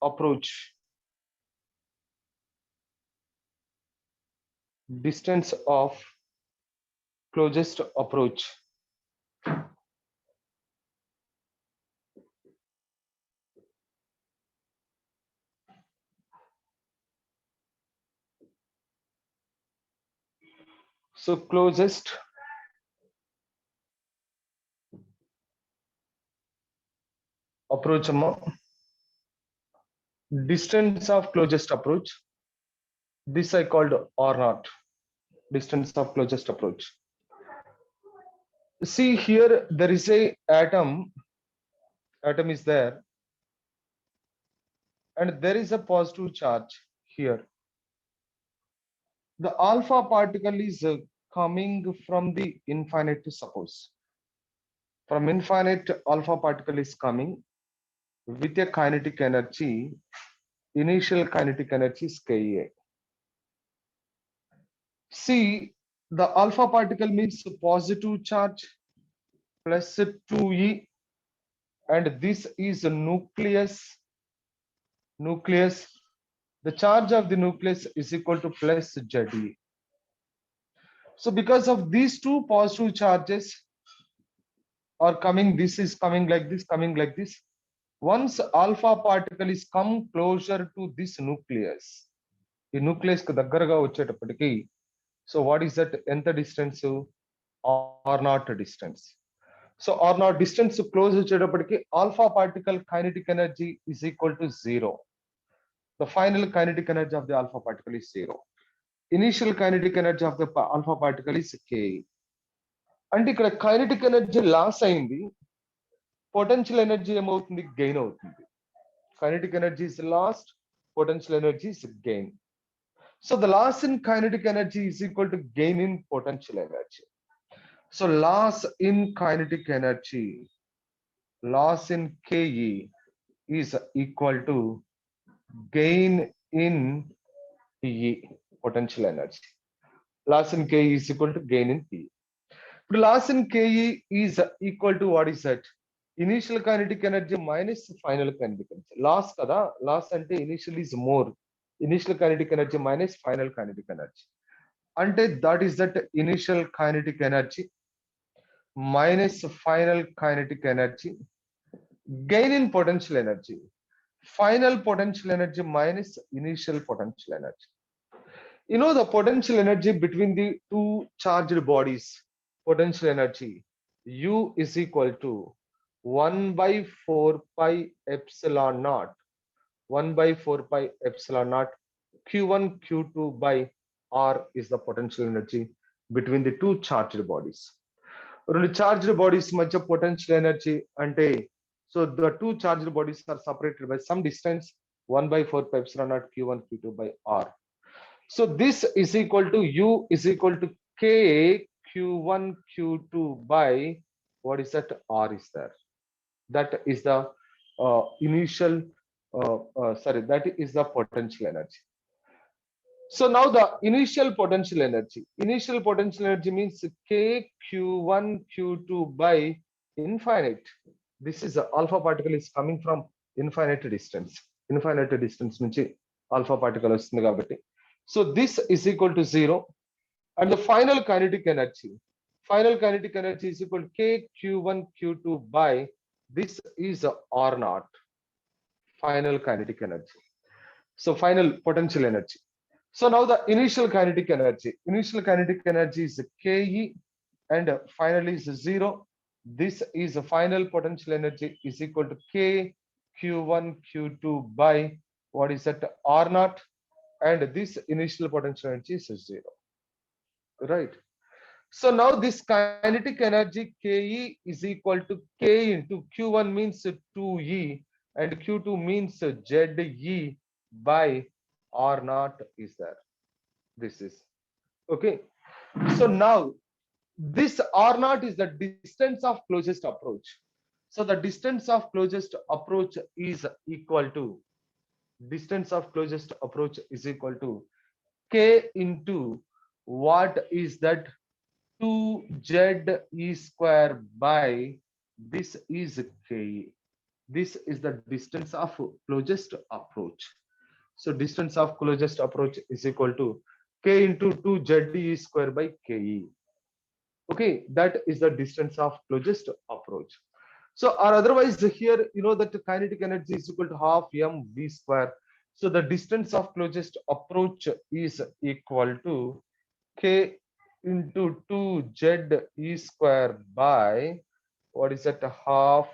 approach. Distance of closest approach. So closest approach, distance of closest approach. This I called R naught, distance of closest approach. See here, there is a atom is there, and there is a positive charge here. The alpha particle is coming from the infinite, suppose. From infinite, alpha particle is coming with a kinetic energy. Initial kinetic energy is Ka. See, the alpha particle means positive charge plus 2e, and this is a nucleus. The charge of the nucleus is equal to plus Ze. So because of these two positive charges are coming, this is coming like this, coming like this. Once alpha particle is come closer to this nucleus, the nucleus ku daggaraga vachetapatiki, so what is that nth distance? R naught distance. So R naught distance close vachetapatiki, alpha particle kinetic energy is equal to 0. The final kinetic energy of the alpha particle is 0. Initial kinetic energy of the alpha particle is K. అంటే ఇక్కడ kinetic energy loss అయింది, potential energy ఏమవుతుంది? Gain అవుతుంది. Kinetic energy is lost, potential energy is gain. So the loss in kinetic energy is equal to gain in potential energy. So loss in kinetic energy, loss in Ke is equal to gain in Pe, potential energy. Loss in Ke is equal to gain in Pe. Loss in Ke is equal to what is that? Initial kinetic energy minus final kinetic energy. Loss kada, loss ante initial is more. Initial kinetic energy minus final kinetic energy. Ante that is that initial kinetic energy minus final kinetic energy. Gain in potential energy. Final potential energy minus initial potential energy. You know the potential energy between the two charged bodies, potential energy U is equal to 1 by 4 pi epsilon naught, 1 by 4 pi epsilon naught Q1 Q2 by R is the potential energy between the two charged bodies. Really charged bodies మధ్య potential energy అంటే, so the two charged bodies are separated by some distance, 1 by 4 pi epsilon naught Q1 Q2 by R. So this is equal to U is equal to K Q1 Q2 by what is that? R is there. That is the initial, that is the potential energy. So now the initial potential energy. Initial potential energy means K Q1 Q2 by infinite. This is the alpha particle is coming from infinite distance. Infinite distance nunchi alpha particle vastundi kabatti. So this is equal to 0, and the final kinetic energy is equal to K Q1 Q2 by this is R naught, final kinetic energy. So final potential energy. So now the initial kinetic energy is Ke, and finally is 0. This is the final potential energy is equal to K Q1 Q2 by what is that? R naught, and this initial potential energy is 0. Right. So now this kinetic energy Ke is equal to K into Q1 means 2E and Q2 means Ze by R naught is there. This is okay. So now this R naught is the distance of closest approach. So the distance of closest approach is equal to K into what is that? 2Ze square by this is Ke. This is the distance of closest approach. So distance of closest approach is equal to k into 2 ZE square by KE. Okay, that is the distance of closest approach. So, or otherwise here, you know that the kinetic energy is equal to half mv square. So the distance of closest approach is equal to k into 2 ZE square by what is that, half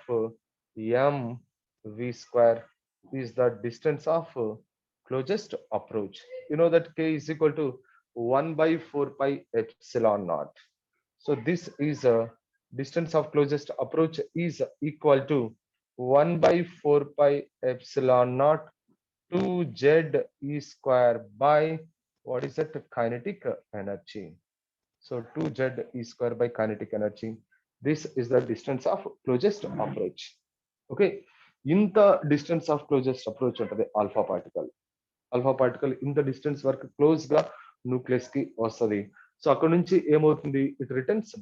mv square is the distance of closest approach. You know that k is equal to 1 by 4 pi epsilon naught. So this is a distance of closest approach is equal to 1 by 4 pi epsilon naught 2 ZE square by what is that, kinetic energy. So 2 ZE square by kinetic energy. This is the distance of closest approach. Okay. In the distance of closest approach the alpha particle. Alpha particle in the distance work close ga nucleus ki వస్తది. So అక్కడ నుంచి ఏమవుతుంది, it returns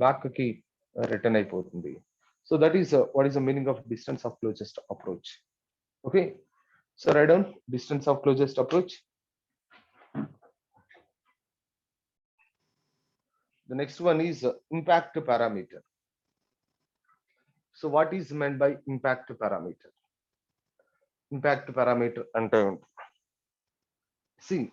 back కి return అయిపోతుంది. So that is what is the meaning of distance of closest approach. Okay, so right down distance of closest approach. The next one is impact parameter. So what is meant by impact parameter? Impact parameter అంటే see,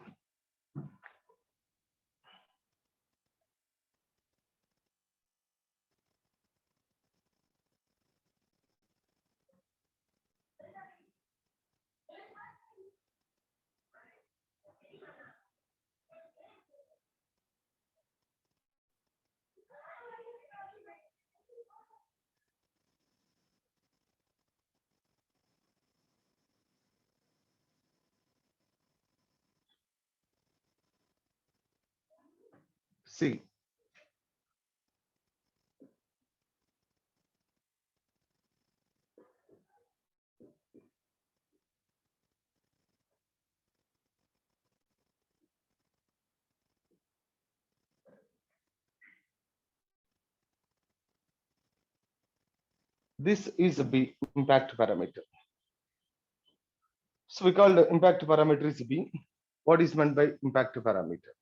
see, this is B, impact parameter. So we call the impact parameter is B. What is meant by impact parameter?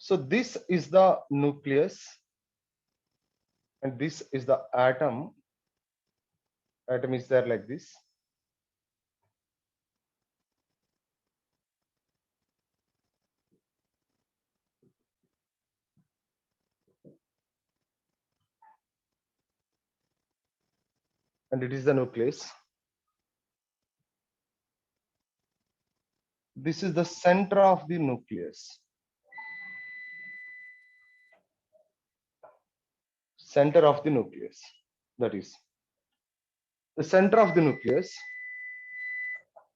So this is the nucleus and this is the atom. Atom is there like this. And it is the nucleus. This is the center of the nucleus. Center of the nucleus. That is the center of the nucleus.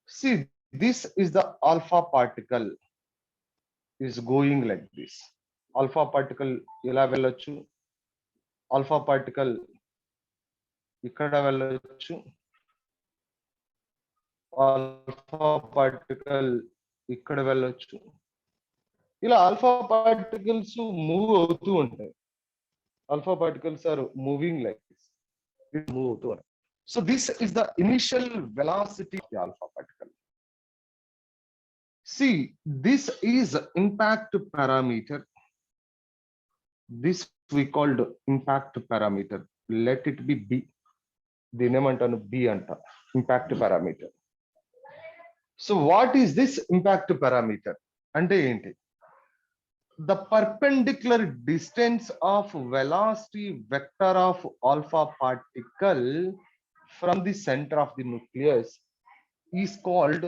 See, this is the alpha particle is going like this. Alpha particle ila velochu. Alpha particle ikkada velochu. Alpha particle ikkada velochu. ఇలా alpha particles move అవుతూ ఉంటాయి. Alpha particles are moving like this. Move అవుతూ ఉంటాయి. So this is the initial velocity of the alpha particle. See, this is impact parameter. This we called impact parameter. Let it be B. దీని ఏమంటాను, B అంట, impact parameter. So what is this impact parameter? అంటే ఏంటి? The perpendicular distance of velocity vector of alpha particle from the center of the nucleus is called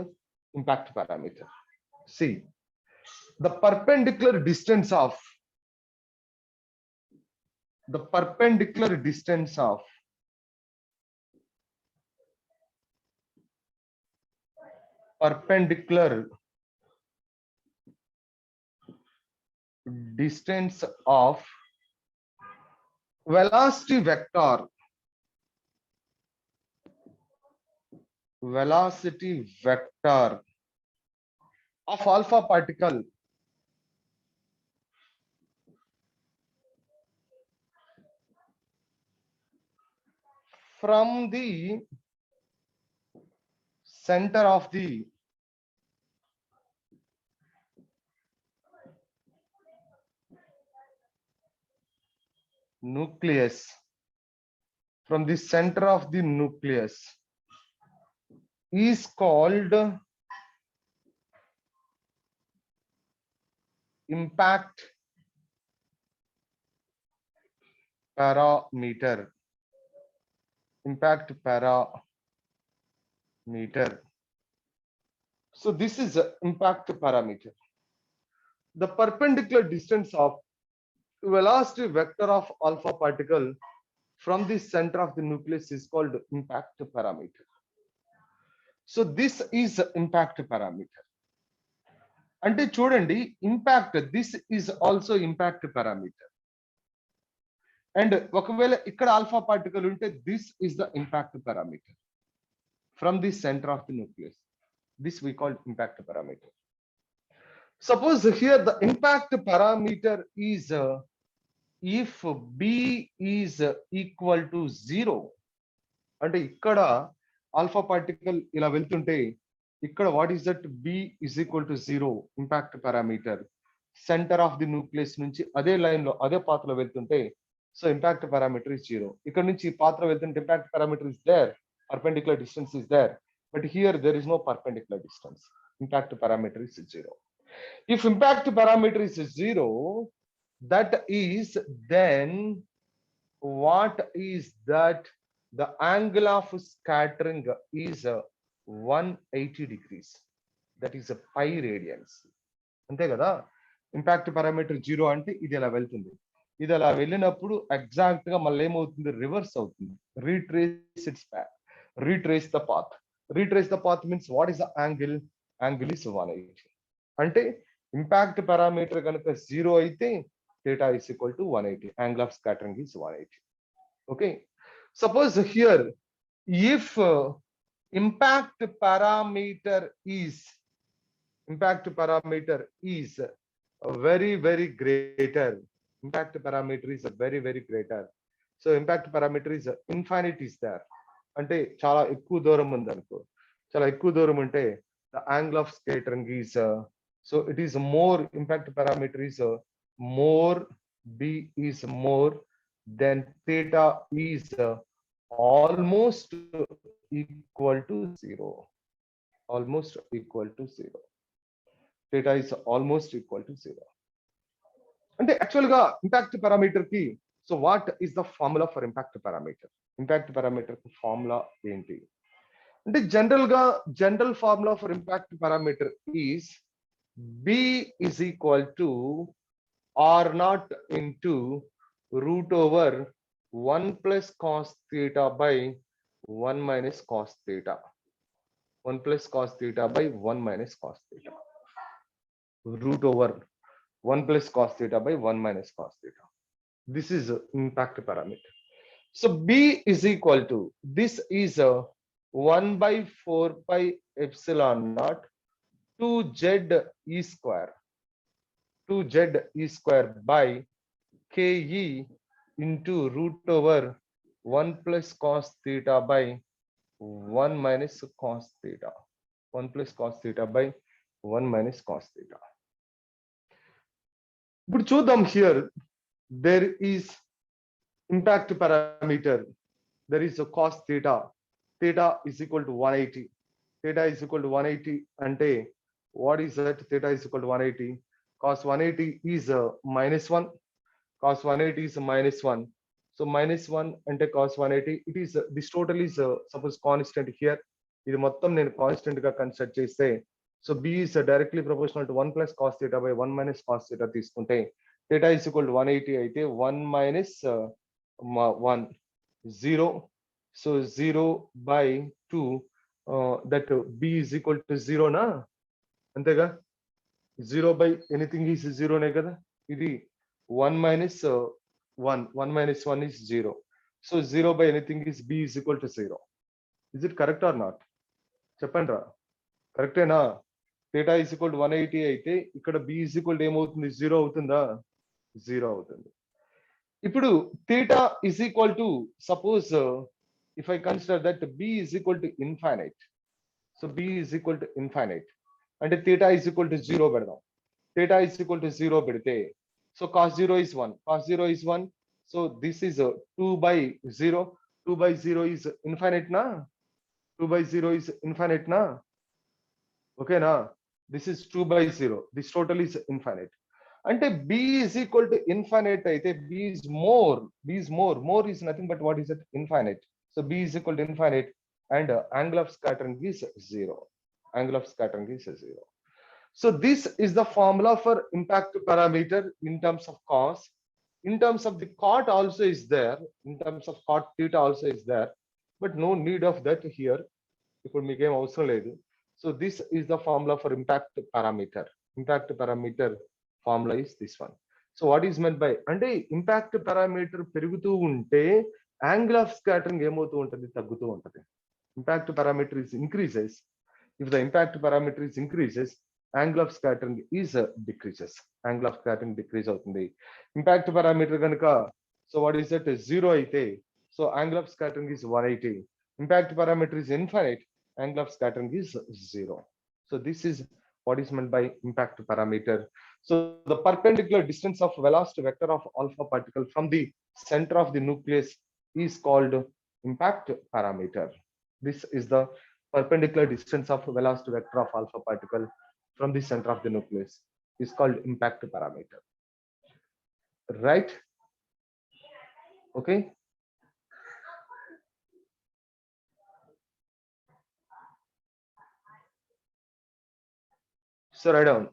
impact parameter. See, the perpendicular distance of perpendicular distance of velocity vector of alpha particle from the center of the nucleus, from the center of the nucleus is called impact parameter. Impact parameter. So this is a impact parameter. The perpendicular distance of velocity vector of alpha particle from the center of the nucleus is called impact parameter. So this is impact parameter. అంటే చూడండి impact, this is also impact parameter. And ఒకవేళ ఇక్కడ alpha particle ఉంటే this is the impact parameter from the centre of the nucleus. This we call impact parameter. Suppose here the impact parameter is if B is equal to 0. అంటే ఇక్కడ alpha particle ఇలా వెళ్తుంటే ఇక్కడ what is that, B is equal to 0 impact parameter. Centre of the nucleus నుంచి అదే line లో అదే path లో వెళ్తుంటే సో ఇంపాక్ట్ పారామీటర్ ఇస్ 0. ఇక్కడ నుంచి పాత్ లో వెళ్తుంటే impact parameter is there, perpendicular distance is there, but here there is no perpendicular distance. Impact parameter is 0. If impact parameter is 0, that is then what is that, the angle of scattering is 180 degrees. That is a pi radians. అంతే కదా. Impact parameter 0 అంటే ఇది అలా వెళ్తుంది. ఇది అలా వెళ్ళినప్పుడు exact గా మళ్ళీ ఏమవుతుంది, రివర్స్ అవుతుంది. Retrace it's path. Retrace the path. Retrace the path means what is the angle? Angle is 180. అంటే ఇంపాక్ట్ పారామీటర్ కనుక 0 అయితే theta is equal to 180. Angle of scattering is 180. Okay. Suppose here if impact parameter is very greater. Impact parameter is very greater. So impact parameter is infinite is there. అంటే చాలా ఎక్కువ దూరం ఉంది అనుకో. చాలా ఎక్కువ దూరం ఉంటే the angle of scattering is so it is more, impact parameter is more, b is more, then theta is almost equal to 0. Almost equal to 0. Theta is almost equal to 0. అంటే యాక్చువల్ గా impact parameter కి so what is the formula for impact parameter? Impact parameter కి formula ఏంటి అంటే general formula for impact parameter is b is equal to r naught into root over 1 plus cos theta by 1 minus cos theta. 1 plus cos theta by 1 minus cos theta. Root over 1 plus cos theta by 1 minus cos theta. This is impact parameter. So B is equal to, this is 1 by 4 pi epsilon naught 2z e square. 2z e square by ke into root over 1 plus cos theta by 1 minus cos theta. 1 plus cos theta by 1 minus cos theta. ఇప్పుడు చూద్దాం, here there is impact parameter, there is cos theta. Theta is equal to 180. Theta is equal to 180 అంటే what is that? Theta is equal to 180. Cos 180 is -1. Cos 180 is -1. So -1 అంటే cos 180. It is this total is suppose constant here. ఇది మొత్తం నేను constant గా consider చేస్తే so b is directly proportional to 1 plus cos theta by 1 minus cos theta తీసుకుంటే theta is equal to 180 అయితే 1 minus 1 0. so 0 by 2 that b is equal to 0 నా, అంతేగా. 0 by anything is 0 నే కదా. ఇది 1 minus 1 minus 1 is 0. so 0 by anything is b is equal to 0. is it correct or not? చెప్పండి రా, కరెక్టేనా? theta is equal to 180 అయితే ఇక్కడ b is equal to ఏమవుతుంది? 0 అవుతుందా? 0 అవుతుంది. ఇప్పుడు theta is equal to suppose if I consider that b is equal to infinite, so b is equal to infinite, and theta is equal to 0 పెడదాం. Theta is equal to 0 పెడితే, so cos 0 is 1, cos 0 is 1, so this is 2 by 0, 2 by 0 is infinite na, 2 by 0 is infinite na, okay na, this is 2 by 0, this total is infinite. అంటే b is equal to infinite అయితే b is more is nothing but what is it, infinite. So b is equal to infinite, and angle of scattering is 0, angle of scattering is 0. So this is the formula for impact parameter in terms of cos. In terms of the cot also is there, in terms of cot theta also is there, but no need of that here. ఇప్పుడు మీకేం అవసరం లేదు. So this is the formula for impact parameter. Impact parameter formula is this one. So what is meant by, అంటే impact parameter పెరుగుతూ ఉంటే angle of scattering ఏమవుతూ ఉంటుంది, తగ్గుతూ ఉంటుంది. Impact parameter is increases, if the impact parameter is increases, angle of scattering is decreases, angle of scattering decrease అవుతుంది. Impact parameter కనుక, so what is that, 0 అయితే, so angle of scattering is 180. Impact parameter is infinite, angle of scattering is 0. So this is what is meant by impact parameter. So the perpendicular distance of velocity vector of alpha particle from the center of the nucleus is called impact parameter. This is the perpendicular distance of velocity vector of alpha particle from the center of the nucleus is called impact parameter. Right? Okay. So write down.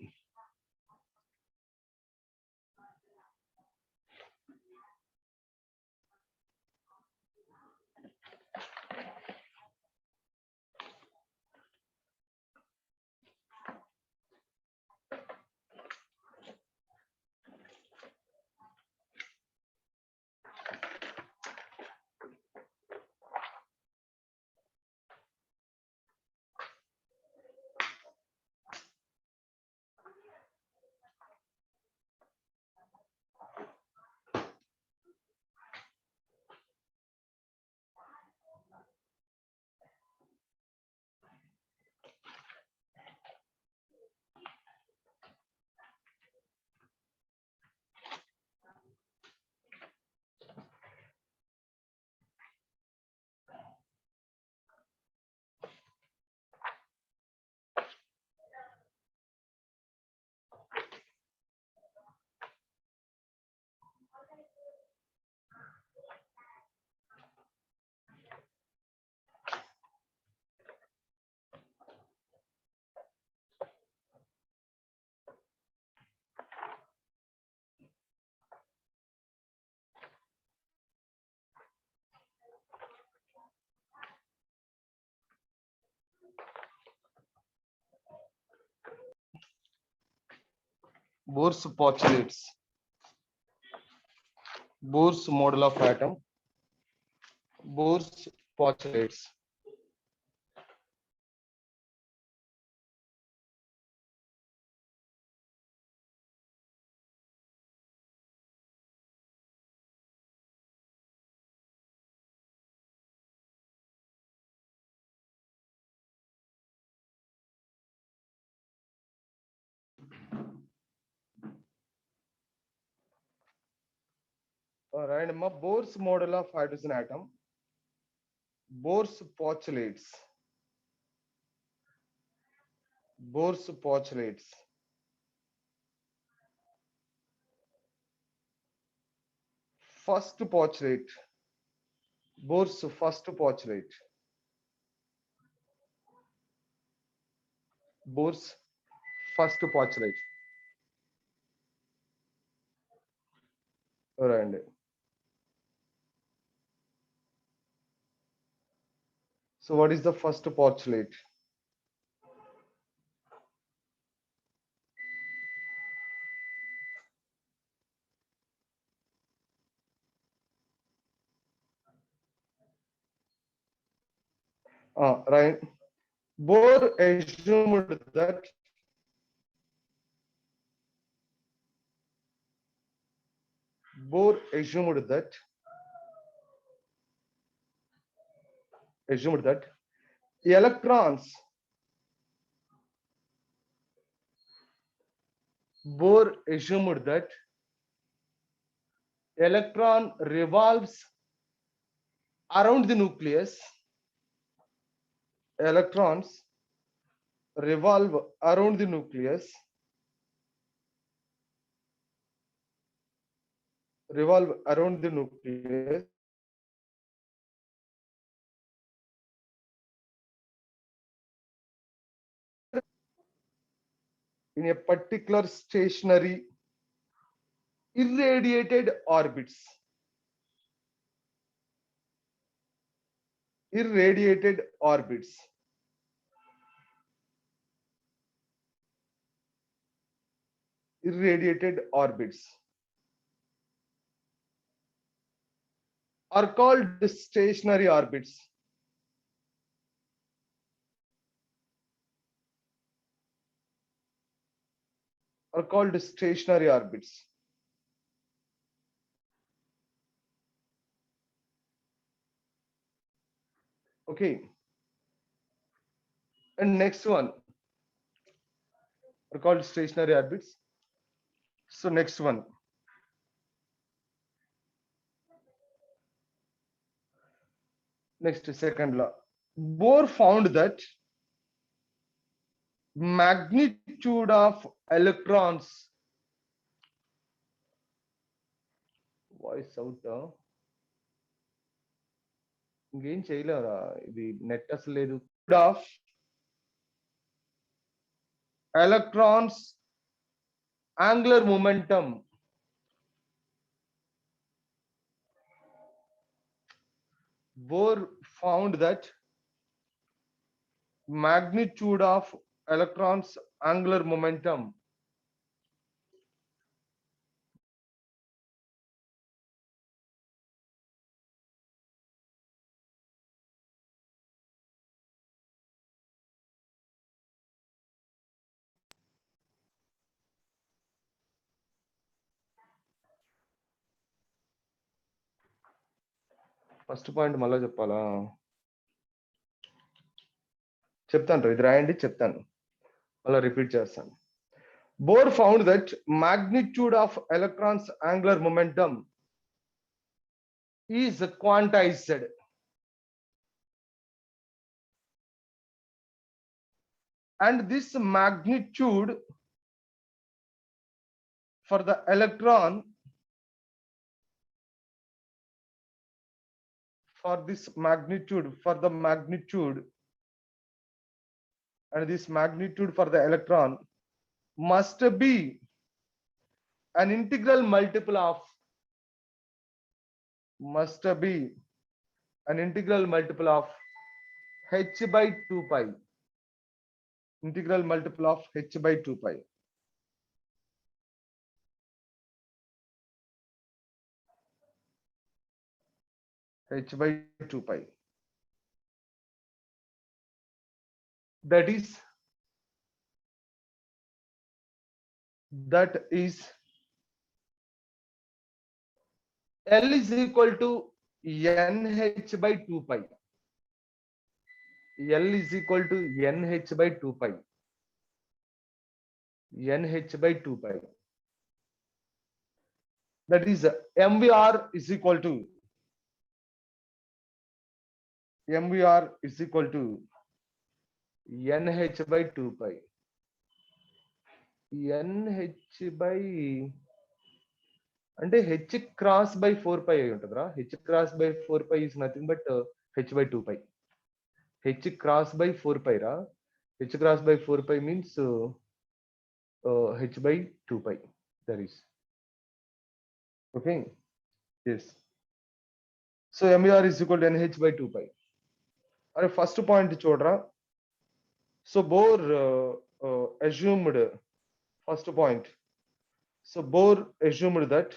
Bohr's postulates, Bohr's model of atom, Bohr's postulates. All right, Bohr's model of hydrogen atom, Bohr's postulates, Bohr's postulates. First postulate, Bohr's first postulate, Bohr's first postulate. All right. So what is the first postulate? Right. Bohr assumed that assumed that electrons, Bohr assumed that electron revolves around the nucleus. Electrons revolve around the nucleus. Revolve around the nucleus in a particular stationary irradiated orbits. Irradiated orbits. Irradiated orbits are called stationary orbits. Are called stationary orbits. Okay. And next one are called stationary orbits. So next one. Next, second law. Bohr found that magnitude of electrons, voice out, ఇంకేం చేయలేరా ఇది net అసలు లేదు, of electrons angular momentum. Bohr found that magnitude of electrons angular momentum first point మళ్ళీ చెప్పాలా? చెప్తాను, ఇది రాయండి, చెప్తాను, మళ్ళీ రిపీట్ చేస్తాను. Bohr found that magnitude of electrons angular momentum is quantized. And this magnitude for the electron, for the magnitude and this magnitude for the electron must be an integral multiple of h by 2 pi. Integral multiple of h by 2 pi. H by 2 pi. That is L is equal to nh by 2 pi. L is equal to nh by 2 pi. nh by 2 pi. That is MVR is equal to nh by 2 pi. nh by అంటే h cross by 4 pi అయి ఉంటుందిరా. h cross by 4 pi is nothing but h by 2 pi. h cross by 4 pi ra. H cross by 4 pi means h by 2 pi. That is okay. Yes. So MER is equal to NH by 2 pi. Our first point chodra. So Bohr assumed first point. So Bohr assumed that,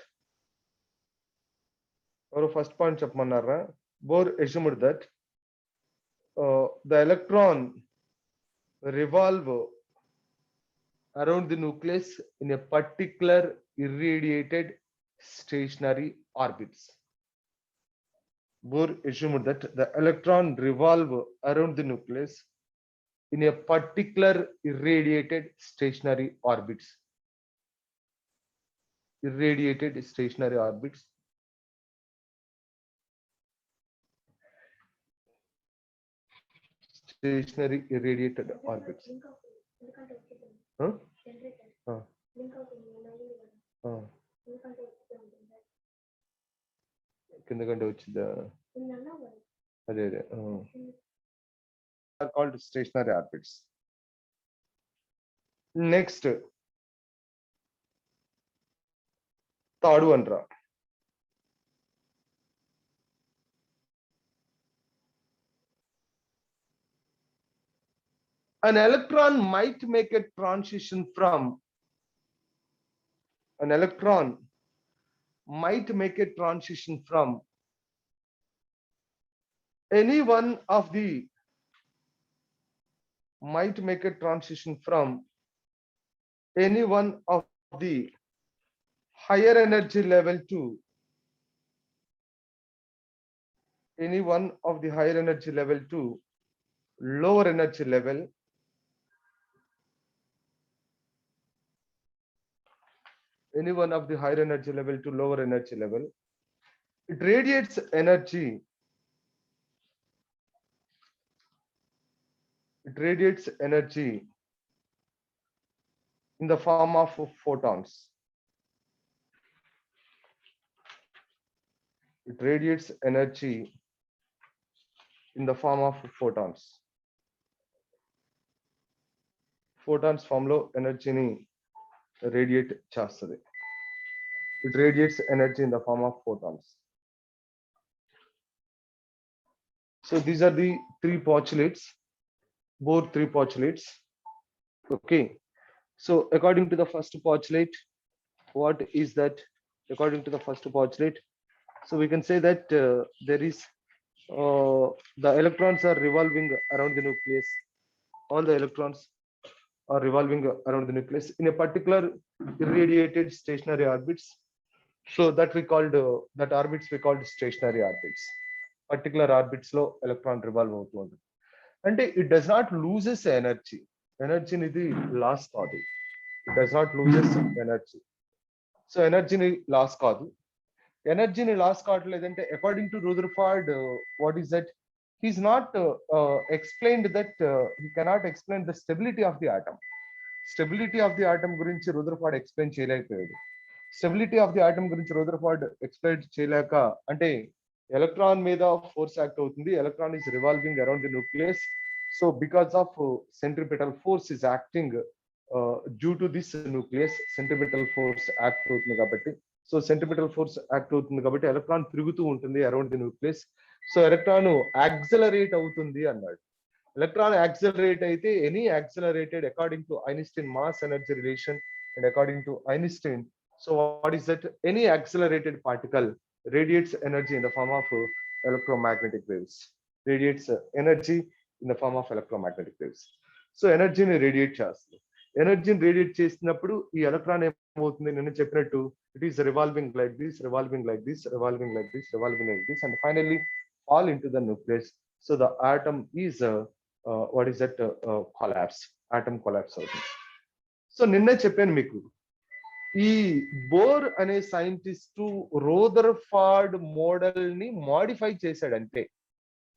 our first point chepmannarra. Bohr assumed that the electron revolve around the nucleus in a particular irradiated stationary orbits. Bohr assumed that the electron revolve around the nucleus in a particular irradiated stationary orbits. Irradiated stationary orbits. Stationary irradiated orbits. Huh? కిందకంటే వచ్చిందా అదే are called stationary orbits. Next, third one ra. An electron might make a transition from any one of the higher energy level to lower energy level. Any one of the higher energy level to lower energy level. It radiates energy. In the form of photons. It radiates energy in the form of photons. Photons form లో ఎనర్జీని radiate చేస్తుంది. It radiates energy in the form of photons. So these are the three postulates, both three postulates. Okay. So according to the first postulate, what is that? According to the first postulate, so we can say that there is the electrons are revolving around the nucleus. All the electrons are revolving around the nucleus in a particular irradiated stationary orbits. So that we called that orbits we called stationary orbits. Particular orbits lo electron revolve అవుతూ ఉంటుంది. అంటే it does not loses energy. Energy ఇది loss కాదు. It does not loses energy. So energy ని loss కాదు. ఎనర్జీని loss కావట్లేదంటే according to Rutherford what is that? He's not explained that he cannot explain the stability of the atom. Stability of the atom గురించి Rutherford explain చేయలేకపోయాడు. Stability of the atom గురించి Rutherford explain చేయలేక, అంటే electron మీద force act అవుతుంది, electron is revolving around the nucleus. So because of centripetal force is acting due to this nucleus, centripetal force act అవుతుంది కాబట్టి, so centripetal force act అవుతుంది కాబట్టి electron తిరుగుతూ ఉంటుంది around the nucleus. So electron accelerate అవుతుంది అన్నాడు. Electron accelerate అయితే any accelerated according to Einstein mass energy relation and according to Einstein, so what is that? Any accelerated particle radiates energy in the form of electromagnetic waves. Radiates energy in the form of electromagnetic waves. So energy ని radiate చేస్తుంది. ఎనర్జీని radiate చేసినప్పుడు ఈ electron ఏమవుతుంది, నేను చెప్పినట్టు it is revolving like this, revolving like this, revolving like this, revolving like this, and finally fall into the nucleus. So the atom is what is that? Collapse. Atom collapse అవుతుంది. So నిన్నే చెప్పాను మీకు, ఈ bore అనే scientist Rutherford model ని modify చేశాడంటే,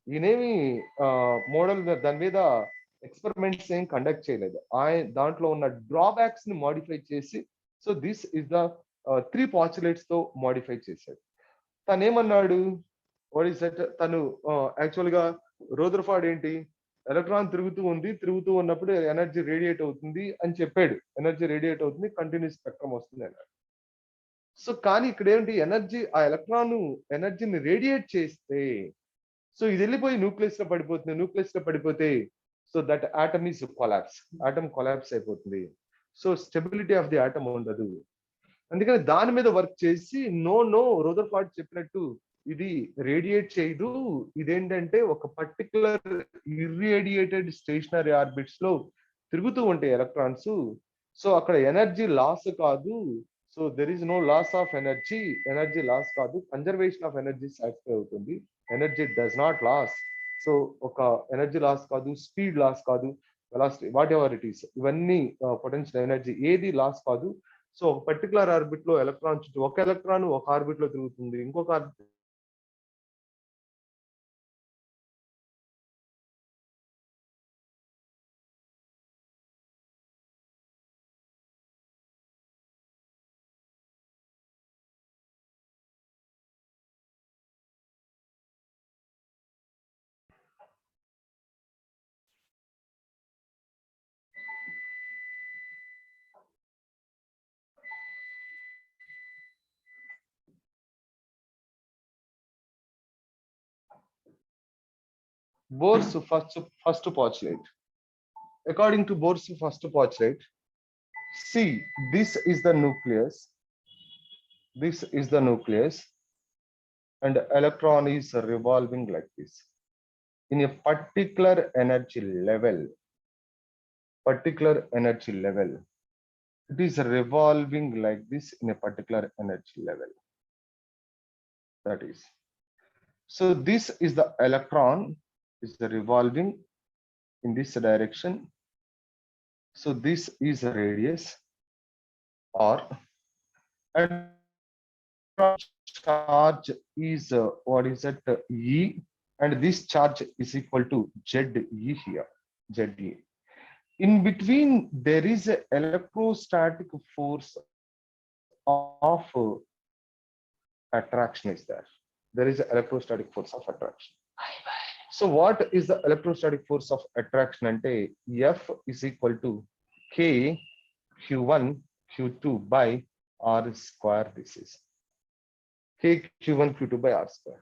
ఈయనేమి model దాని మీద ఎక్స్పెరిమెంట్స్ ఏం కండక్ట్ చేయలేదు. ఆయన దాంట్లో ఉన్న డ్రాబ్యాక్స్ ని మోడిఫై చేసి, so this is the three postulates తో మోడిఫై చేశాడు. తను ఏమన్నాడు, వాట్ ఈస్ దట్? తను యాక్చువల్ గా రూదర్ఫర్డ్ ఏంటి, ఎలక్ట్రాన్ తిరుగుతూ ఉంది, తిరుగుతూ ఉన్నప్పుడు ఎనర్జీ రేడియేట్ అవుతుంది అని చెప్పాడు. ఎనర్జీ రేడియేట్ అవుతుంది, కంటిన్యూస్ స్పెక్ట్రమ్ వస్తుంది అన్నాడు. సో కానీ ఇక్కడ ఏంటి, ఎనర్జీ, ఆ ఎలక్ట్రాన్ ఎనర్జీని రేడియేట్ చేస్తే, సో ఇది వెళ్ళిపోయి న్యూక్లియస్ లో పడిపోతుంది. న్యూక్లియస్ లో పడిపోతే so that atom is collapse, atom collapse అయిపోతుంది. So stability of the atom ఉండదు. అందుకని దాని మీద వర్క్ చేసి రూదర్ఫర్డ్ చెప్పినట్టు ఇది రేడియేట్ చేయదు, ఇదేంటంటే ఒక పర్టికులర్ ఇర్రేడియేటెడ్ స్టేషనరీ ఆర్బిట్స్ లో తిరుగుతూ ఉంటాయి ఎలక్ట్రాన్స్. సో అక్కడ ఎనర్జీ లాస్ కాదు, so there is no loss of energy, energy loss కాదు, కన్జర్వేషన్ ఆఫ్ ఎనర్జీ సాటిస్ఫై అవుతుంది. Energy does not loss. So ఒక ఎనర్జీ లాస్ కాదు, స్పీడ్ లాస్ కాదు, velocity whatever it is, ఇవన్నీ potential energy ఏది loss కాదు. So ఒక particular orbit లో ఎలక్ట్రాన్ చుట్టూ ఒక ఎలక్ట్రాన్ ఒక ఆర్బిట్ లో తిరుగుతుంది, ఇంకొక Bohr's first postulate. According to Bohr's first postulate, see, this is the nucleus. This is the nucleus, and electron is revolving like this in a particular energy level. Particular energy level. It is revolving like this in a particular energy level. That is. So this is the electron is revolving in this direction. So this is a radius R, and charge is what is it, E, and this charge is equal to ZE here, ZE. In between there is an electrostatic force of attraction is there. There is an electrostatic force of attraction. So what is the electrostatic force of attraction? Ante F is equal to K Q1 Q2 by R square. This is K Q1 Q2 by R square.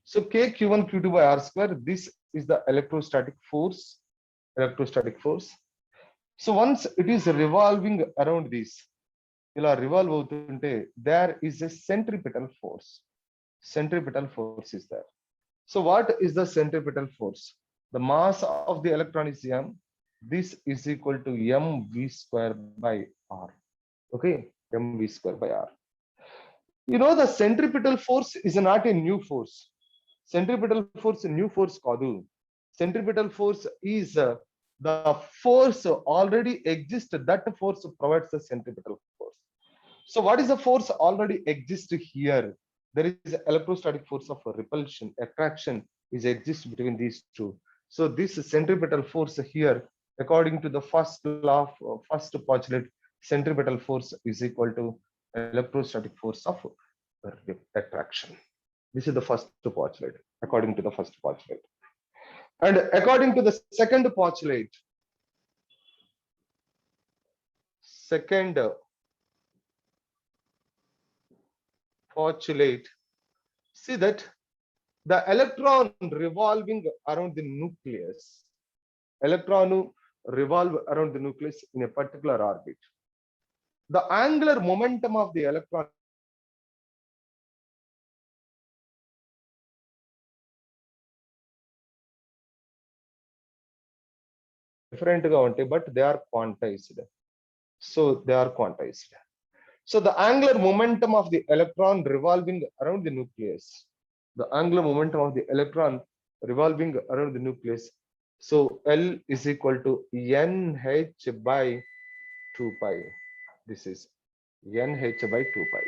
So K Q1 Q2 by R square, this is the electrostatic force. Electrostatic force. So once it is revolving around this, there is a centripetal force. Centripetal force is there. So what is the centripetal force? The mass of the electron is m. This is equal to mv square by r. Okay, mv square by r. You know, the centripetal force is not a new force. Centripetal force new force kadu. Centripetal force is the force already exists. That force provides the centripetal force. So what is the force already exists here? There is electrostatic force of repulsion, attraction is exists between these two. So this centripetal force here, according to the first law of first postulate, centripetal force is equal to electrostatic force of attraction. This is the first postulate, according to the first postulate. And according to the second postulate, second postulate, see that the electron revolving around the nucleus, electron revolve around the nucleus in a particular orbit. The angular momentum of the electron different, but they are quantized. So they are quantized. So the angular momentum of the electron revolving around the nucleus, the angular momentum of the electron revolving around the nucleus. So L is equal to NH by 2 pi. This is NH by 2 pi.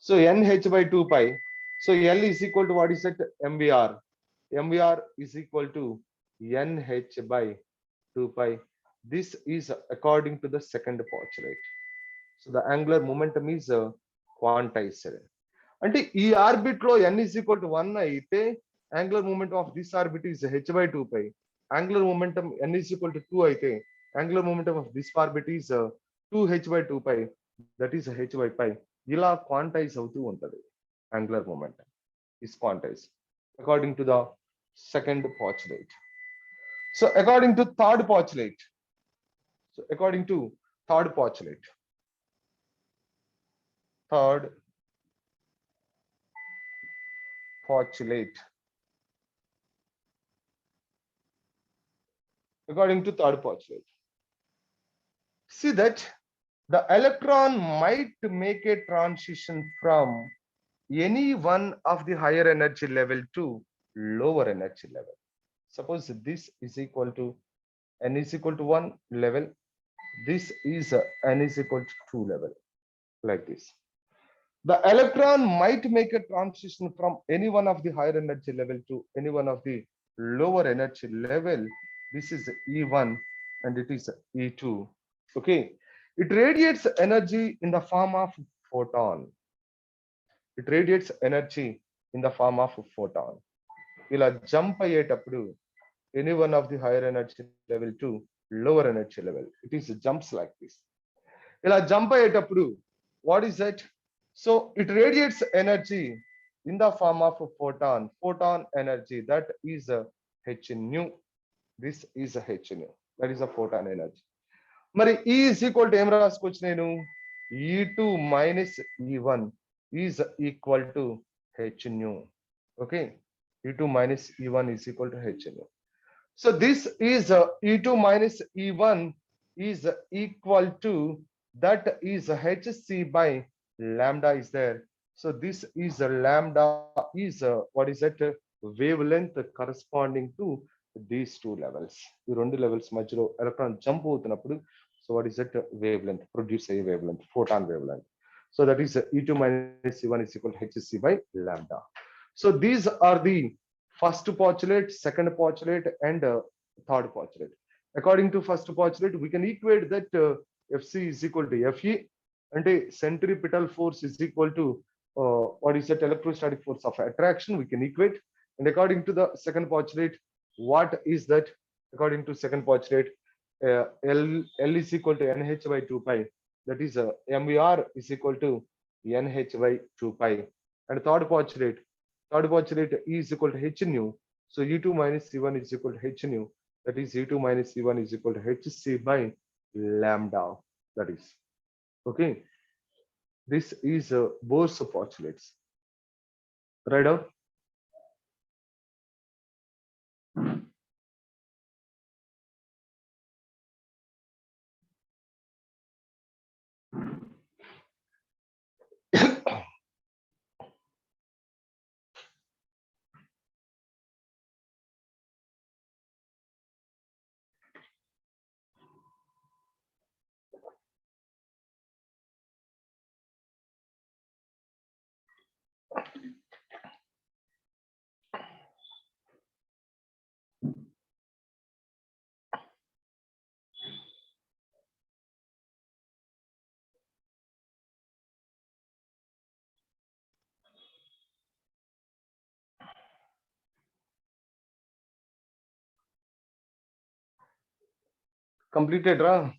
So NH by 2 pi. So L is equal to what is it? MVR. MVR is equal to NH by 2 pi. This is according to the second postulate. So the angular momentum is quantized. అంటే ఈ orbit లో n is equal to 1 అయితే angular momentum of this orbit is h by 2 pi. Angular momentum n is equal to 2 అయితే angular momentum of this orbit is 2h by 2 pi. That is h by pi. ఇలా quantise అవుతూ ఉంటది. Angular momentum is quantized according to the second postulate. So according to third postulate. So according to third postulate. Third postulate. According to third postulate, see that the electron might make a transition from any one of the higher energy level to lower energy level. Suppose this is equal to n is equal to 1 level, this is n is equal to 2 level, like this. The electron might make a transition from any one of the higher energy level to any one of the lower energy level. This is E1 and it is E2. Okay. It radiates energy in the form of photon. It radiates energy in the form of photon. ఇలా jump అయ్యేటప్పుడు any one of the higher energy level to lower energy level, it is jumps like this. ఇలా jump అయ్యేటప్పుడు what is that? So it radiates energy in the form of a photon energy, that is a h nu. This is a h nu, that is a photon energy. మరి E is equal to ఏం రాసుకోవచ్చు నేను, E2 minus E1 is equal to h nu. Okay, E2 minus E1 is equal to h nu. So this is E2 minus E1 is equal to, that is hc by lambda is there. So this is a lambda is what is that, wavelength corresponding to these two levels. ఈ రెండు levels మధ్యలో electron jump అవుతున్నప్పుడు, so what is that, wavelength, produce a wavelength, photon wavelength. So that is E2 minus E1 is equal to hc by lambda. So these are the first postulate, second postulate, and third postulate. According to first postulate, we can equate that Fc is equal to Fe, and a centripetal force is equal to what is that, electrostatic force of attraction, we can equate. And according to the second postulate, what is that? According to second postulate, L is equal to NH by 2 pi. That is MVR is equal to NH by 2 pi. And third postulate E is equal to h nu. So E2 minus E1 is equal to h nu. That is E2 minus E1 is equal to hc by lambda. That is okay. This is Bohr's postulates. Right out. Completed, ra?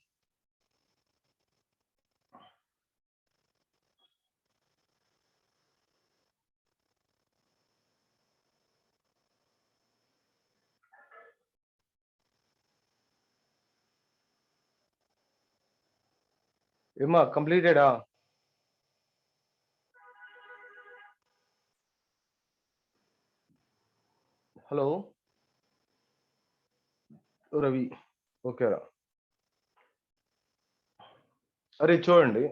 Emma, completed, ah? Hello, Ravi. Okay, ra. అరే చూడండి,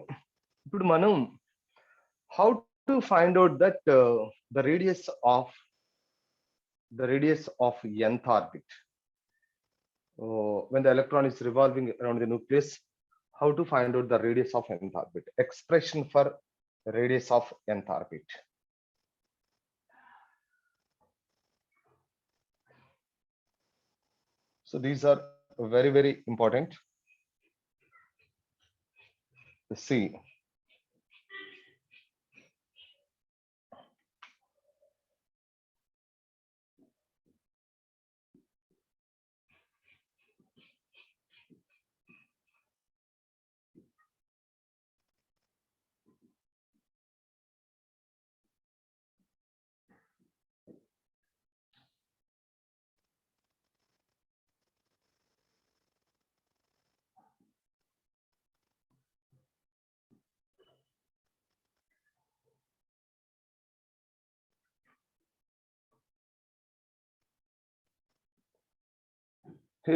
ఇప్పుడు మనం how to find out that the radius of nth orbit when the electron is revolving around the nucleus. How to find out the radius of nth orbit? Expression for radius of nth orbit. So these are very, very important. See,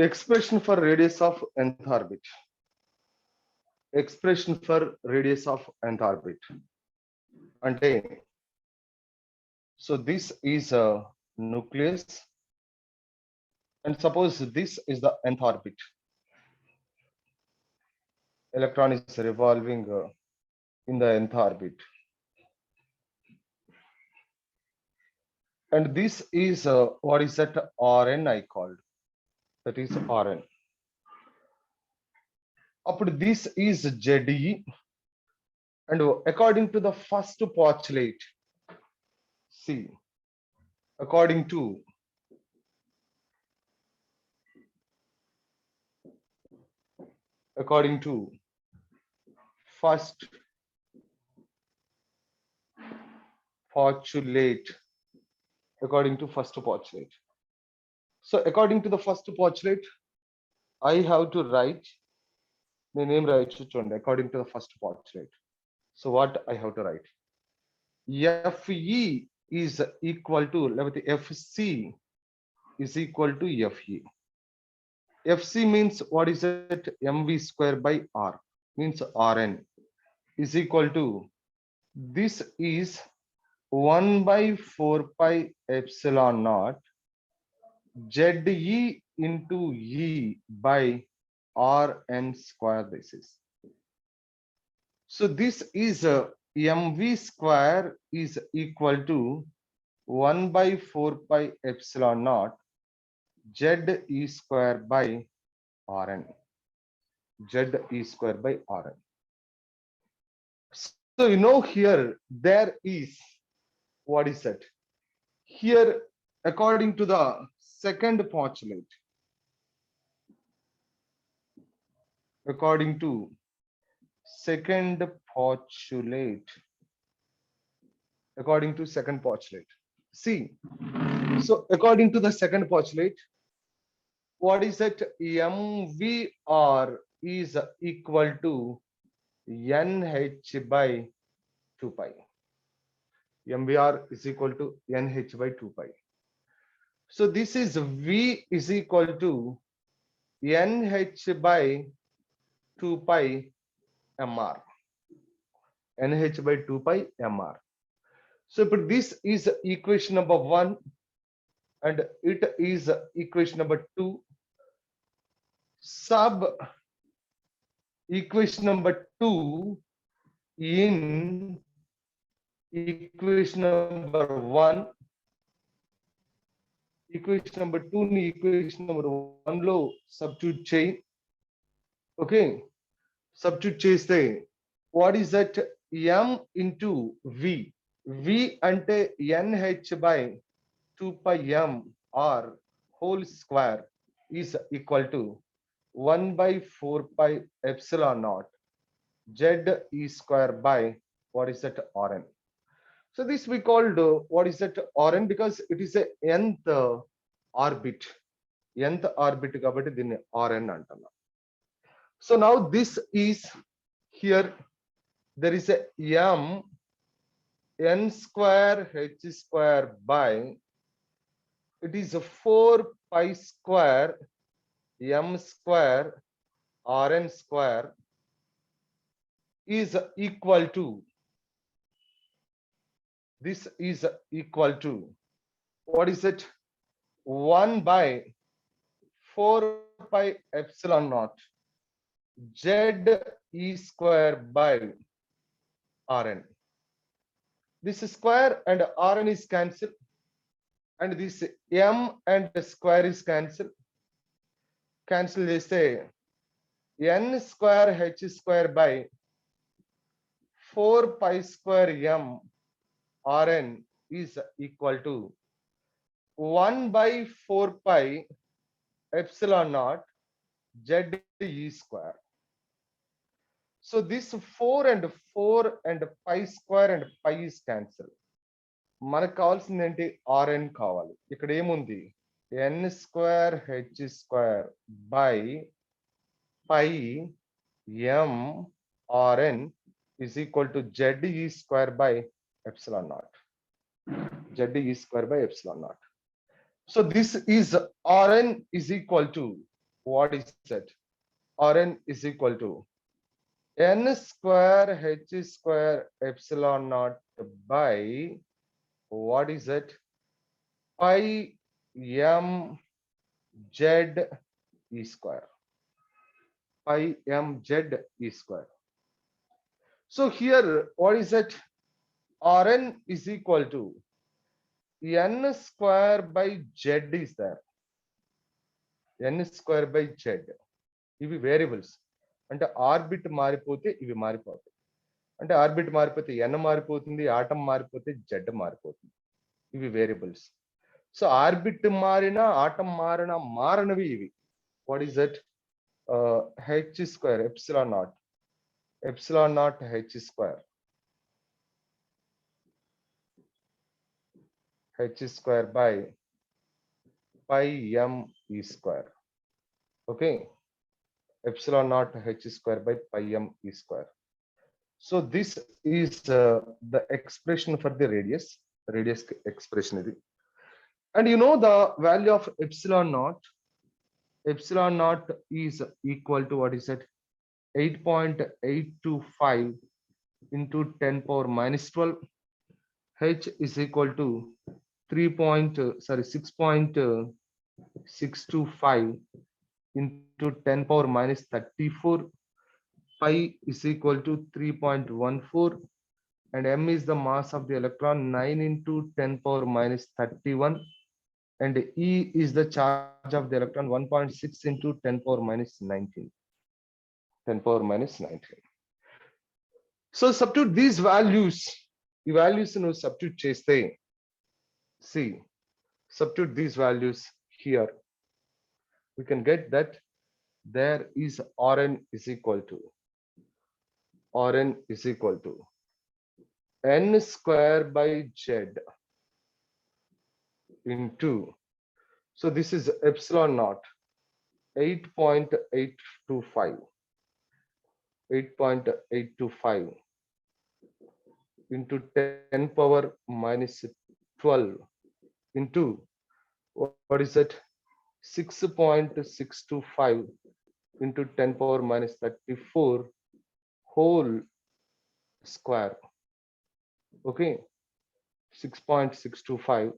expression for radius of nth orbit. Expression for radius of nth orbit. అంటే So this is a nucleus, and suppose this is the nth orbit. Electron is revolving in the nth orbit, and this is what is that Rn I called, that is Rn. Up this is Ze, and according to the first postulate, see, according to first postulate, according to first postulate. So according to the first postulate, I have to write the name right according to the first postulate. So what I have to write? Fe is equal to Fc is equal to Fe. Fc means what is it? Mv square by R means Rn is equal to, this is 1 by 4 pi epsilon naught Ze into E by Rn square basis. So this is mv square is equal to 1 by 4 pi epsilon naught Ze square by Rn. Ze square by Rn. So here there is, what is that? Here, according to the second postulate, according to second postulate, see, so according to the second postulate, what is that? MVR is equal to NH by 2 pi. MVR is equal to NH by 2 pi. So this is V is equal to NH by 2 pi MR. NH by 2 pi MR. So but this is equation number 1 and it is equation number 2. Sub equation number 2 in equation number 1. Equation number 2 ni equation number 1 lo substitute చేయి. Okay, substitute చేస్తే what is that? M into V. V ante NH by 2 pi M R whole square is equal to 1 by 4 pi epsilon naught Ze square by, what is that? Rn. So this we called what is that? Rn, because it is a nth orbit. Nth orbit kabatti dinni Rn antunna. So now this is here, there is a M n square h square by, it is a 4 pi square M square Rn square is equal to, this is equal to, what is it? 1 by 4 pi epsilon naught Ze square by Rn. This square and Rn is cancelled, and this M and square is cancelled. Cancel cheste n square h square by 4 pi square M Rn is equal to 1 by 4 pi epsilon naught Ze square. So this 4 and pi square and pi is cancelled. మనకు కావాల్సింది ఏంటి? Rn కావాలి. ఇక్కడ ఏముంది? n square h square by pi M Rn is equal to Ze square by epsilon naught. Ze square by epsilon naught. So this is Rn is equal to, what is that? Rn is equal to n square h square epsilon naught by what is it? Pi m z e square. Pi m z e square. So here, what is it? Rn is equal to n square by z is there. n square by z. ఇవి variables. అంటే orbit మారిపోతే ఇవి మారిపోతాయి. అంటే orbit మారిపోతే n మారిపోతుంది, atom మారిపోతే z మారిపోతుంది. ఇవి వేరియబుల్స్. సో ఆర్బిట్ మారినా, ఆటం మారినా మారనివి ఇవి. What is that? h square epsilon naught. Epsilon naught h square. h square by pi m e square. Okay, epsilon naught h square by pi m e square. So this is the expression for the radius expression is. And you know the value of epsilon naught is equal to, what is it, 8.825 into 10 power minus 12. H is equal to 6.625 into 10 power minus 34. Pi is equal to 3.14, and m is the mass of the electron, 9 into 10 power minus 31, and E is the charge of the electron, 1.6 into 10 power minus 19. 10 power minus 19. So substitute these values. The values substitute cheste. See, substitute these values here. We can get that there is Rn is equal to n square by z into, so this is epsilon naught, 8.825 into 10 power minus 12 into, what is it, 6.625 into 10 power minus 34 whole square. Okay, 6.625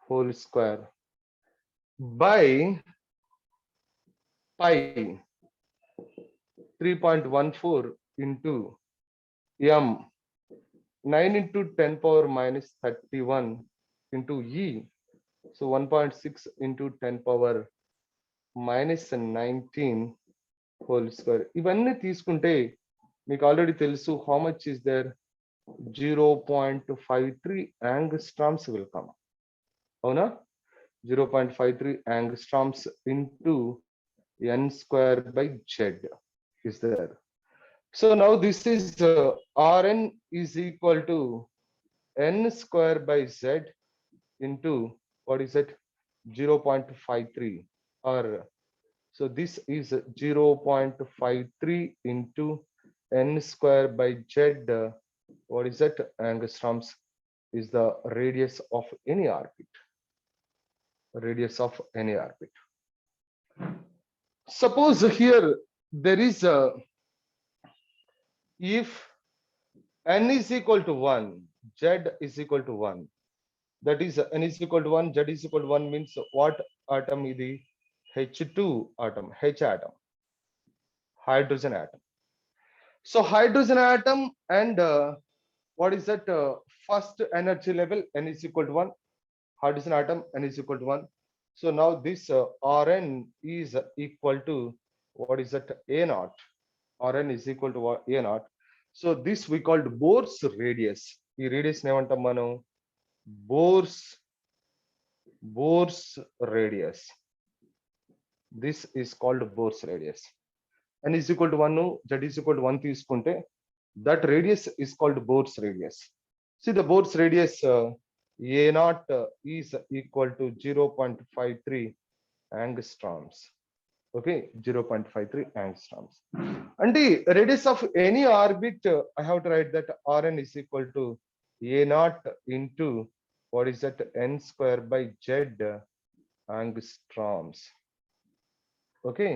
whole square by pi 3.14 into m 9 into 10 power minus 31 into E, so 1.6 into 10 power minus 19 whole square. ఇవన్నీ తీసుకుంటే మీకు already తెలుసు how much is there, 0.53 angstroms will come. అవునా, 0.53 angstroms into n square by z is there. So now this is Rn is equal to n square by z into, what is it, 0.53, or so this is 0.53 into n square by z. What is that? Angstroms is the radius of any orbit. Radius of any orbit. Suppose here there is a, if n is equal to 1, z is equal to 1, that is n is equal to 1, z is equal to 1 means what atom is the H2 atom, H atom, hydrogen atom. So hydrogen atom, and what is that, first energy level, n is equal to 1, hydrogen atom, n is equal to 1. So now this Rn is equal to, what is that, A naught. Rn is equal to A naught. So this we called Bohr's radius. ఈ radius ఏమంటాం మనం? Bohr's radius. This is called Bohr's radius. N is equal to 1, z is equal to 1 తీసుకుంటే, that radius is called Bohr's radius. See the Bohr's radius, A naught is equal to 0.53 angstroms. Okay, 0.53 angstroms. And the radius of any orbit, I have to write that Rn is equal to A naught into, what is that, n square by z angstroms. Okay,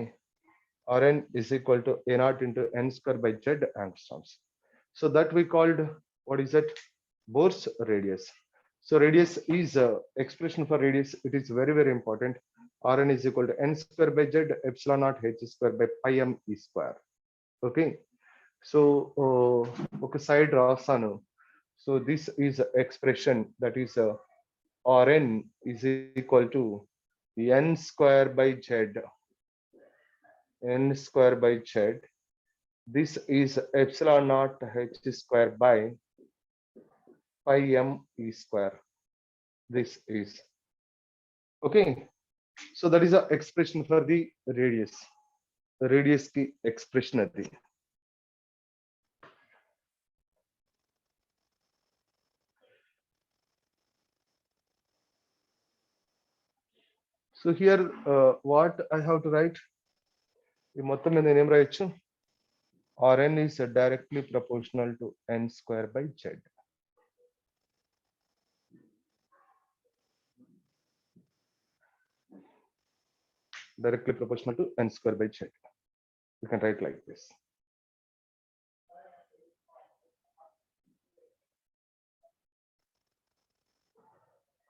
Rn is equal to a naught into n square by z angstroms. So that we called, what is it? Bohr's radius. So radius is expression for radius. It is very, very important. Rn is equal to n square by z epsilon naught h square by pi m e square. Okay. So okay, side rasanu. So this is expression, that is Rn is equal to n square by z, n square by z. This is epsilon naught h square by pi m e square. This is okay. So that is the expression for the radius. The radius ki expression adi. So here, what I have to write? ఈ మొత్తం మీద నేను ఏం రాయొచ్చు? Rn is directly proportional to n square by z. Directly proportional to n square by z. You can write like this.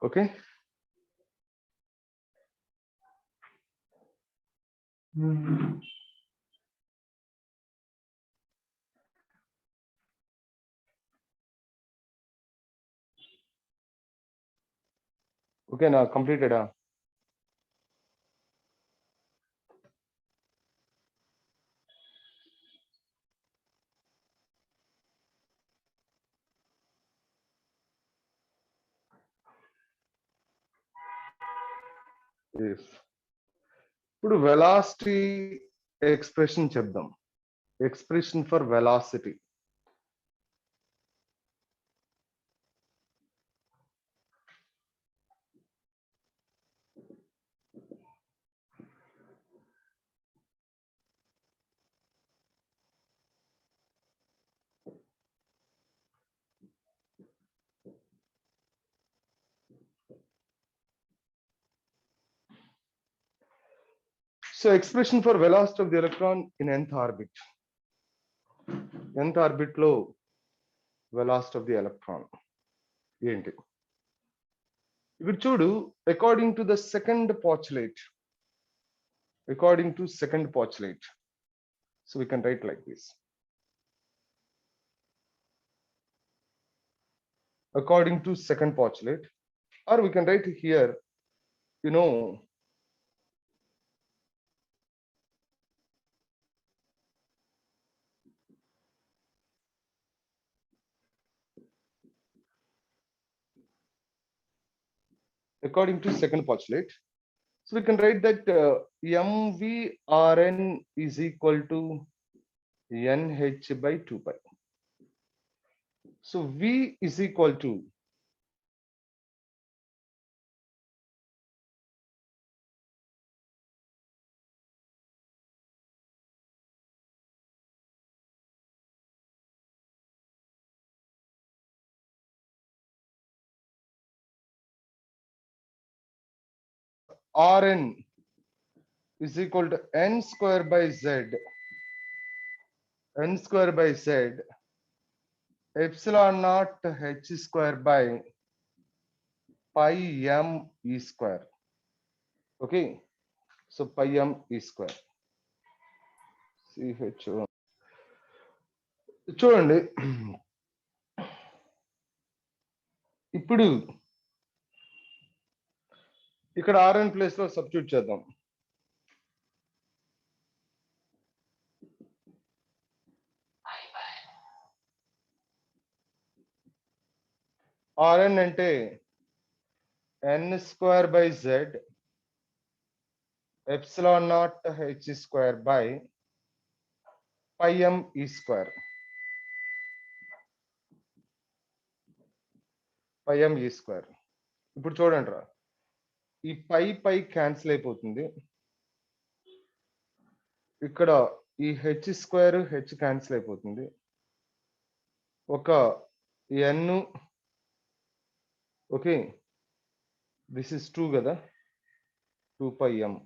Okay. Okay, now completed. Yes. ఇప్పుడు velocity expression చెప్దాం. Expression for velocity. So expression for velocity of the electron in nth orbit. Nth orbit లో velocity of the electron ఏంటి? ఇక్కడ చూడు, according to the second postulate. According to second postulate. So we can write like this. According to second postulate, or we can write here, you know, according to second postulate. So we can write that mvrn is equal to nh by 2 pi. So v is equal to Rn is equal to n square by z, n square by z, epsilon naught h square by pi m e square. Okay, so pi m e square. ch చూడండి, ఇప్పుడు ఇక్కడ Rn place లో substitute చేద్దాం. Rn అంటే n square by z epsilon naught h square by pi m e square. pi m e square. ఇప్పుడు చూడండి రా, ఈ పై క్యాన్సిల్ అయిపోతుంది. ఇక్కడ ఈ హెచ్ స్క్వేర్ హెచ్ క్యాన్సిల్ అయిపోతుంది. ఒక n, ఓకే, దిస్ ఇస్ 2 కదా, 2 pi m.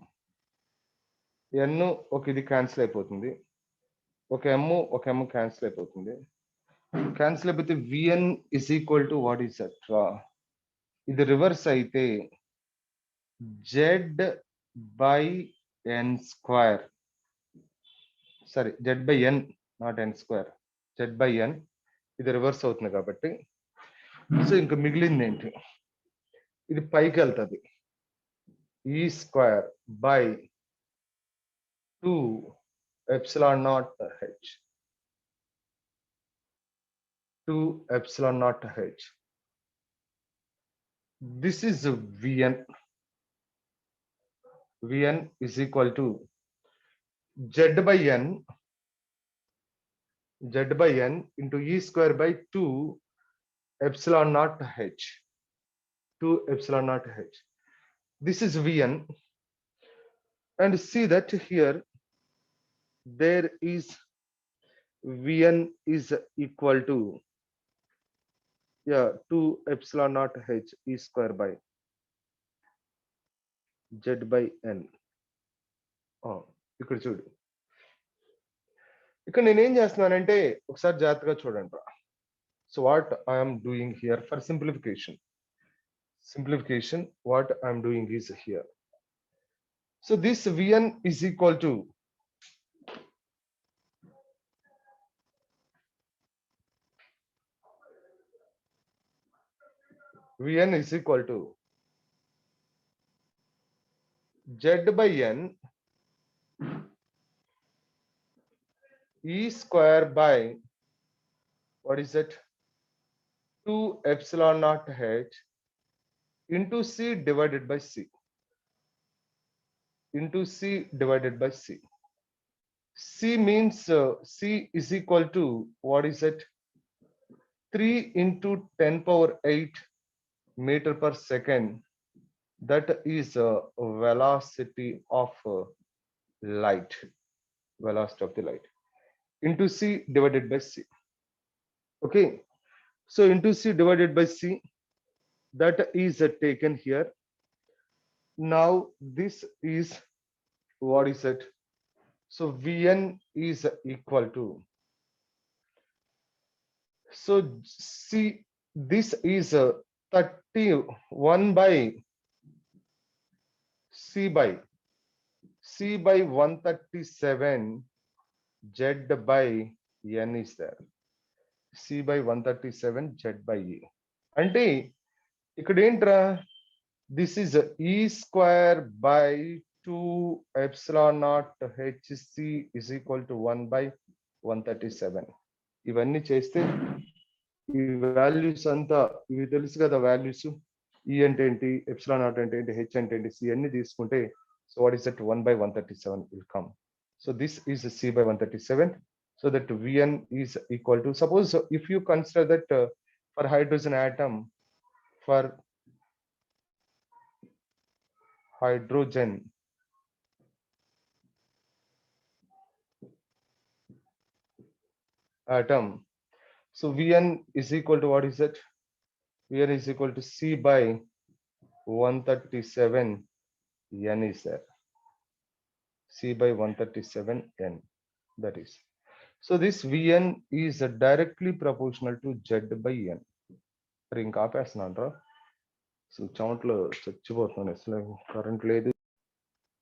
n ఒక ఇది క్యాన్సిల్ అయిపోతుంది, ఒక m క్యాన్సిల్ అయిపోతుంది. క్యాన్సిల్ అయిపోతే vn is equal to what is that? ఇది రివర్స్ అయితే z by n square, sorry z by n, not n square, z by n. ఇది రివర్స్ అవుతుంది కాబట్టి సో ఇంకా మిగిలింది ఏంటి, ఇది పైకి వెళ్తుంది, ఈ square by 2 epsilon naught h, 2 epsilon naught h. This is vn. Vn is equal to z by n, z by n into e square by 2 epsilon naught h, 2 epsilon naught h. This is vn, and see that here there is vn is equal to 2 epsilon naught h e square by z by n. ఇక్కడ చూడు, ఇక్కడ నేనేం చేస్తున్నానంటే ఒకసారి జాగ్రత్తగా చూడండి రా. So what I'm doing here for simplification, what I'm doing is here. So this vn is equal to z by n e square by what is it, 2 epsilon naught h into c divided by c, c means c is equal to what is it, 3 into 10 power 8 meter per second. That is velocity of light, velocity of the light, into c divided by c. Okay, so into c divided by c, that is taken here. Now this is what is it, so vn is equal to, so see, this is 31 by c by 137 z by n is there, c by 137 z by e. అంటే ఇక్కడ ఏంట్రా, this is e square by 2 epsilon naught hc is equal to 1 by 137. ఇవన్నీ చేస్తే ఈ values అంతా ఇవి తెలుసు కదా వాల్యూస్, ఈ అంటే ఏంటి, ఎప్సిలాన్ నాట్ అంటే ఏంటి, హెచ్ అంటే ఏంటి, సి అన్ని తీసుకుంటే so what is that 1 by 137 will come. So this is c by 137. So that vn is equal to, suppose if you consider that for hydrogen atom, for hydrogen atom, so vn is equal to what is it, vn is equal to c by 137 n is there, c by 137 n, that is. So this vn is directly proportional to z by n. మరి ఇంకా ఆపేస్తున్నాను రా, so చెమట్లో చచ్చిపోతున్నాను, అసలు current లేదు.